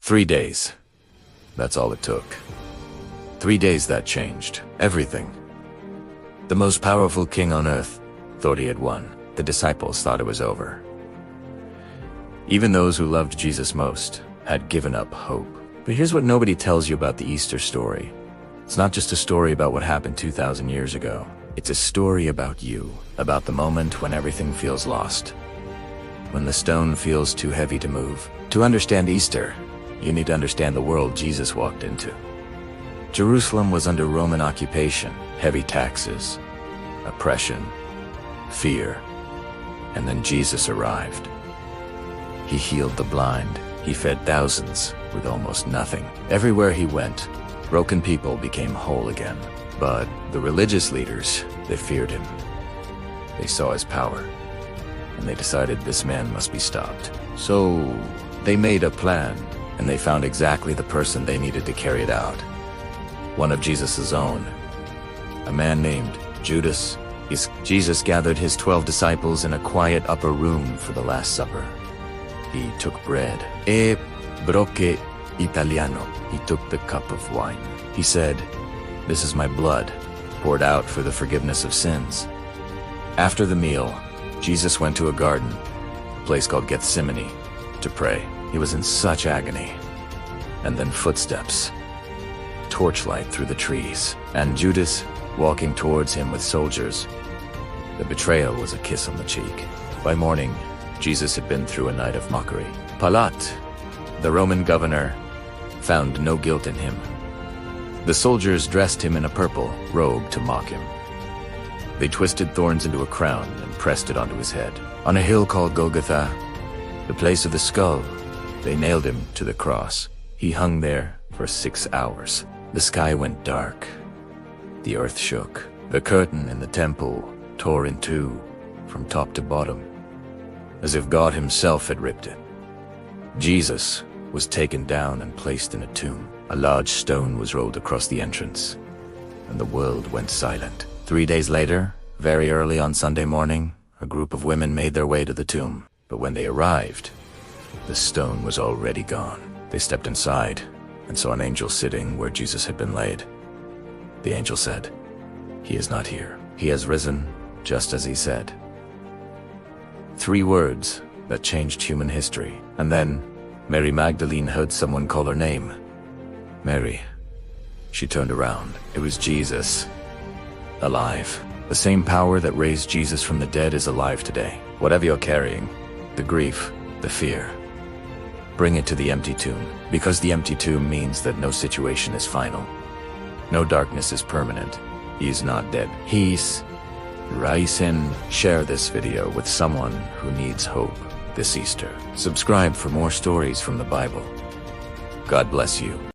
3 days. That's all it took. 3 days that changed everything. The most powerful king on earth thought he had won. The disciples thought it was over. Even those who loved Jesus most had given up hope. But here's what nobody tells you about the Easter story. It's not just a story about what happened 2,000 years ago. It's a story about you, about the moment when everything feels lost, when the stone feels too heavy to move. To understand Easter, you need to understand the world Jesus walked into. Jerusalem was under Roman occupation, heavy taxes, oppression, fear, and then Jesus arrived. He healed the blind. He fed thousands with almost nothing. Everywhere he went, broken people became whole again. But the religious leaders, they feared him. They saw his power, and they decided this man must be stopped. So they made a plan, and they found exactly the person they needed to carry it out. One of Jesus' own, a man named Judas. Jesus gathered his 12 disciples in a quiet upper room for the Last Supper. He took bread. E broche italiano. He took the cup of wine. He said, "This is my blood, poured out for the forgiveness of sins." After the meal, Jesus went to a garden, a place called Gethsemane, to pray. He was in such agony. And then footsteps, torchlight through the trees, and Judas walking towards him with soldiers. The betrayal was a kiss on the cheek. By morning, Jesus had been through a night of mockery. Pilate, the Roman governor, found no guilt in him. The soldiers dressed him in a purple robe to mock him. They twisted thorns into a crown and pressed it onto his head. On a hill called Golgotha, the place of the skull, they nailed him to the cross. He hung there for 6 hours. The sky went dark. The earth shook. The curtain in the temple tore in two from top to bottom, as if God himself had ripped it. Jesus was taken down and placed in a tomb. A large stone was rolled across the entrance, and the world went silent. 3 days later, very early on Sunday morning, a group of women made their way to the tomb. But when they arrived, the stone was already gone. They stepped inside and saw an angel sitting where Jesus had been laid. The angel said, "He is not here. He has risen, just as he said." 3 words that changed human history. And then Mary Magdalene heard someone call her name. Mary. She turned around. It was Jesus, alive. The same power that raised Jesus from the dead is alive today. Whatever you're carrying, the grief, the fear, bring it to the empty tomb, because the empty tomb means that no situation is final. No darkness is permanent. He is not dead. He's risen. Share this video with someone who needs hope this Easter. Subscribe for more stories from the Bible. God bless you.